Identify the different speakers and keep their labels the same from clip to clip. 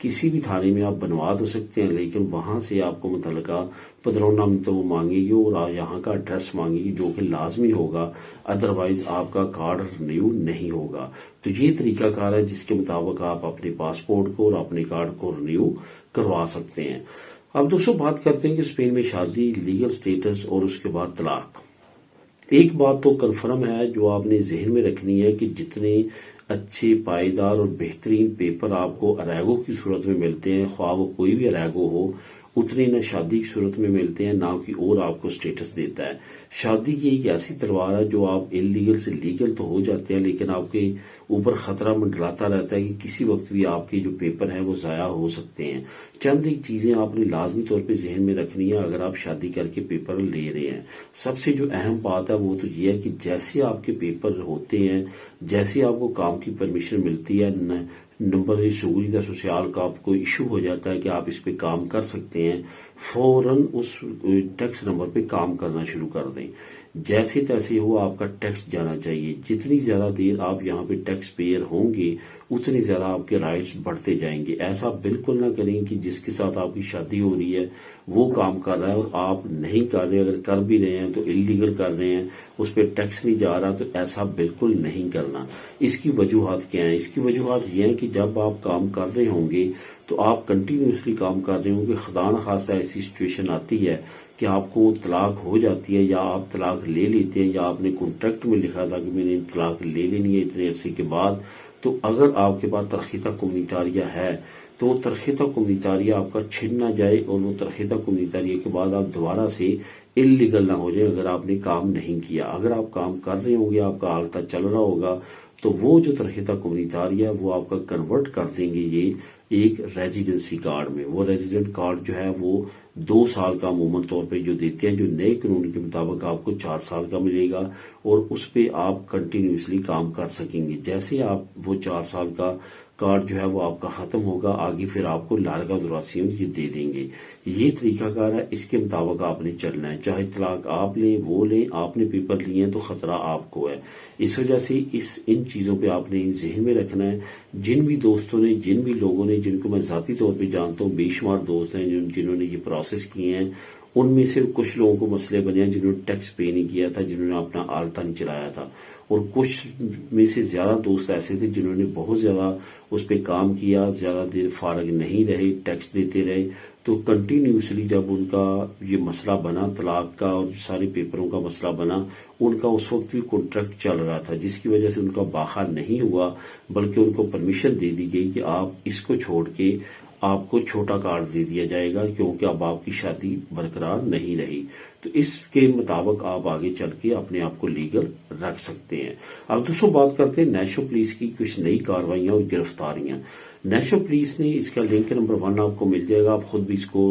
Speaker 1: کسی بھی تھانے میں آپ بنوا تو سکتے ہیں، لیکن وہاں سے آپ کو متعلقہ پدرون نام تو وہ مانگے گی اور یہاں کا ایڈریس مانگے گی، جو کہ لازمی ہوگا، ادروائز آپ کا کارڈ رینیو نہیں ہوگا۔ تو یہ طریقہ کار ہے جس کے مطابق آپ اپنے پاسپورٹ کو اور اپنے کارڈ کو رینیو کروا سکتے ہیں۔ اب دوستوں بات کرتے ہیں کہ اسپین میں شادی، لیگل سٹیٹس اور اس کے بعد طلاق۔ ایک بات تو کنفرم ہے جو آپ نے ذہن میں رکھنی ہے کہ جتنے اچھے، پائیدار اور بہترین پیپر آپ کو اریگو کی صورت میں ملتے ہیں، خواہ وہ کوئی بھی اریگو ہو، اتنے نہ شادی کی صورت میں ملتے ہیں، نہ کہ اور آپ کو سٹیٹس دیتا ہے۔ شادی کی ایک ایسی تلوار ہے جو آپ انلیگل سے لیگل تو ہو جاتے ہیں، لیکن آپ کے اوپر خطرہ منڈلاتا رہتا ہے کہ کسی وقت بھی آپ کے جو پیپر ہیں وہ ضائع ہو سکتے ہیں۔ چند ایک چیزیں آپ نے لازمی طور پہ ذہن میں رکھنی ہے اگر آپ شادی کر کے پیپر لے رہے ہیں۔ سب سے جو اہم بات ہے وہ تو یہ ہے کہ جیسے آپ کے پیپر ہوتے ہیں، جیسے آپ کو کام کی پرمیشن ملتی ہے، نمبر سیگوریتا سوشیال کا آپ کو ایشو ہو جاتا ہے کہ آپ اس پہ کام کر سکتے ہیں، فوراً اس ٹیکس نمبر پہ کام کرنا شروع کر دیں۔ جیسے تیسے ہو آپ کا ٹیکس جانا چاہیے۔ جتنی زیادہ دیر آپ یہاں پہ ٹیکس پیئر ہوں گے اتنی زیادہ آپ کے رائٹس بڑھتے جائیں گے۔ ایسا بالکل نہ کریں کہ جس کے ساتھ آپ کی شادی ہو رہی ہے وہ کام کر رہا ہے اور آپ نہیں کر رہے، اگر کر بھی رہے ہیں تو انلیگل کر رہے ہیں، اس پہ ٹیکس نہیں جا رہا، تو ایسا بالکل نہیں کرنا۔ اس کی وجوہات کیا ہیں؟ اس کی وجوہات یہ ہیں کہ جب آپ کام کر رہے ہوں گے تو آپ کنٹینیوسلی کام کر رہے ہوں گے، خدا نخواستہ ایسی سچویشن آتی ہے کہ آپ کو طلاق ہو جاتی ہے یا آپ طلاق لے لیتے ہیں، یا آپ نے کانٹریکٹ میں لکھا تھا کہ میں نے طلاق لے لینی ہے اتنے عرصے کے بعد، تو اگر آپ کے پاس ترخیصہ کومونیٹاریہ ہے تو وہ ترخیصہ کومونیٹاریہ آپ کا چھن نہ جائے اور وہ ترخیصہ کومونیٹاریہ کے بعد آپ دوبارہ سے انلیگل نہ ہو جائیں اگر آپ نے کام نہیں کیا۔ اگر آپ کام کر رہے ہوں گے، آپ کا حالتہ چل رہا ہوگا، تو وہ جو ترخیصہ کومونیٹاریہ وہ آپ کا کنورٹ کر دیں گے یہ ایک ریزیڈنسی کارڈ میں۔ وہ ریزیڈنٹ کارڈ جو ہے وہ 2 سال کا عموماً طور پہ جو دیتے ہیں، جو نئے قانون کے مطابق آپ کو 4 سال کا ملے گا اور اس پہ آپ کنٹینیوسلی کام کر سکیں گے۔ جیسے آپ وہ 4 سال کا کارڈ جو ہے وہ آپ کا ختم ہوگا، آگے پھر آپ کو لارگا دوراسیون یہ دے دیں گے۔ یہ طریقہ کار ہے، اس کے مطابق آپ نے چلنا ہے، چاہے طلاق آپ لیں وہ لیں، آپ نے پیپر لیے ہیں تو خطرہ آپ کو ہے۔ اس وجہ سے ان چیزوں پہ آپ نے ذہن میں رکھنا ہے۔ جن بھی دوستوں نے، جن بھی لوگوں نے، جن کو میں ذاتی طور پہ جانتا ہوں، بے شمار دوست ہیں جنہوں نے یہ پروسیس کیے ہیں، ان میں سے کچھ لوگوں کو مسئلے بنے ہیں جنہوں نے ٹیکس پے نہیں کیا تھا، جنہوں نے اپنا آلتا نہیں چلایا تھا، اور کچھ میں سے زیادہ دوست ایسے تھے جنہوں نے بہت زیادہ اس پہ کام کیا، زیادہ دیر فارغ نہیں رہے، ٹیکس دیتے رہے۔ تو کنٹینیوسلی جب ان کا یہ مسئلہ بنا طلاق کا اور سارے پیپروں کا مسئلہ بنا، ان کا اس وقت بھی کانٹریکٹ چل رہا تھا، جس کی وجہ سے ان کا باخا نہیں ہوا، بلکہ ان کو پرمیشن دے دی گئی کہ آپ اس کو چھوڑ کے آپ کو چھوٹا کارڈ دے دیا جائے گا، کیونکہ اب آپ کی شادی برقرار نہیں رہی۔ تو اس کے مطابق آپ آگے چل کے اپنے آپ کو لیگل رکھ سکتے ہیں۔ اب دوستوں بات کرتے ہیں نیشنل پولیس کی کچھ نئی کارروائیاں اور گرفتاریاں۔ نیشنل پولیس نے، اس کا لنک نمبر 1 آپ کو مل جائے گا، آپ خود بھی اس کو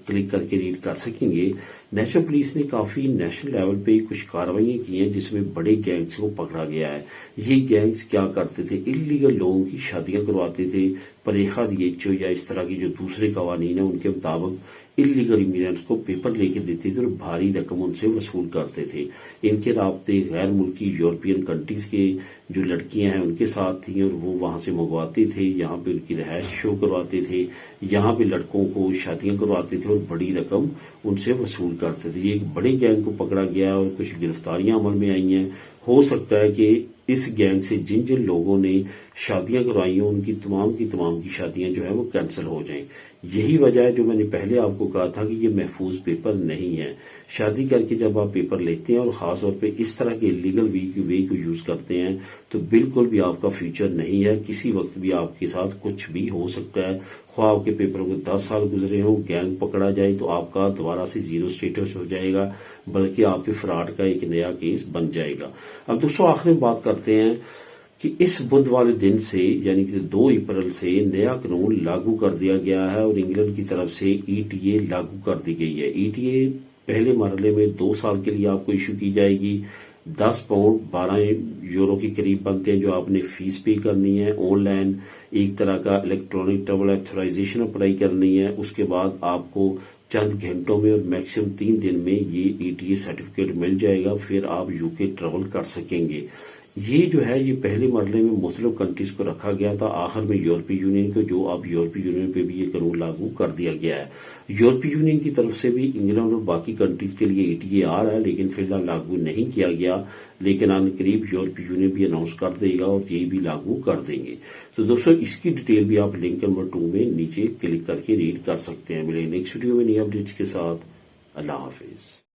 Speaker 1: کلک کر کے ریڈ کر سکیں گے۔ نیشنل پولیس نے کافی نیشنل لیول پہ کچھ کارروائیاں کی ہیں جس میں بڑے گینگز کو پکڑا گیا ہے۔ یہ گینگز کیا کرتے تھے؟ انلیگل لوگوں کی شادیاں کرواتے تھے، پریخا دیچو یا اس طرح کی جو دوسرے قوانین ہیں ان کے مطابق انلیگل امیگرینٹس کو پیپر لے کے دیتے تھے اور بھاری رقم ان سے وصول کرتے تھے۔ ان کے رابطے غیر ملکی یورپین کنٹریز کے جو لڑکیاں ہیں ان کے ساتھ تھیں اور وہ وہاں سے منگواتے تھے، یہاں پہ ان کی رہائش شو کرواتے تھے، یہاں پہ لڑکوں کو شادیاں کرواتے تھے اور بڑی رقم ان سے وصول کرتے تھے۔ یہ ایک بڑے گینگ کو پکڑا گیا اور کچھ گرفتاریاں عمل میں آئی ہیں۔ ہو سکتا ہے کہ اس گینگ سے جن جن لوگوں نے شادیاں کروائی ہیں ان کی تمام کی شادیاں جو ہے وہ کینسل ہو جائیں۔ یہی وجہ ہے جو میں نے پہلے آپ کو کہا تھا کہ یہ محفوظ پیپر نہیں ہے۔ شادی کر کے جب آپ پیپر لیتے ہیں اور خاص طور پہ اس طرح کے لیگل وے کو یوز کرتے ہیں تو بالکل بھی آپ کا فیوچر نہیں ہے، کسی وقت بھی آپ کے ساتھ کچھ بھی ہو سکتا ہے۔ خواہ آپ کے پیپروں کو 10 سال گزرے ہوں، گینگ پکڑا جائے تو آپ کا دوبارہ سے 0 سٹیٹس ہو جائے گا، بلکہ آپ پہ فراڈ کا ایک نیا کیس بن جائے گا۔ اب دوستوں آخر میں بات کرتے ہیں کہ اس بدھ والے دن سے یعنی کہ 2 اپریل سے نیا قانون لاگو کر دیا گیا ہے اور انگلینڈ کی طرف سے ETA لاگو کر دی گئی ہے۔ ETA پہلے مرحلے میں 2 سال کے لیے آپ کو ایشو کی جائے گی۔ 10 پاؤنڈ 12 یورو کے قریب بنتے ہیں جو آپ نے فیس پے کرنی ہے۔ آن لائن ایک طرح کا الیکٹرانک ٹریول ایتھورائزیشن اپلائی کرنی ہے۔ اس کے بعد آپ کو چند گھنٹوں میں اور میکسیمم 3 دن میں یہ ETA سرٹیفکیٹ مل جائے گا، پھر آپ UK ٹریول کر سکیں گے۔ یہ جو ہے یہ پہلے مرحلے میں مختلف کنٹریز کو رکھا گیا تھا، آخر میں یورپی یونین کو، جو اب یورپی یونین پہ بھی یہ قانون لاگو کر دیا گیا ہے۔ یورپی یونین کی طرف سے بھی انگلینڈ اور باقی کنٹریز کے لیے ETA آ رہا ہے، لیکن فی الحال لاگو نہیں کیا گیا، لیکن ان قریب یورپی یونین بھی اناؤنس کر دے گا اور یہ بھی لاگو کر دیں گے۔ تو دوستو اس کی ڈیٹیل بھی آپ لنک نمبر 2 میں نیچے کلک کر کے ریڈ کر سکتے ہیں۔ ملیں نیکسٹ ویڈیو میں نئی اپڈیٹس کے ساتھ۔ اللہ حافظ۔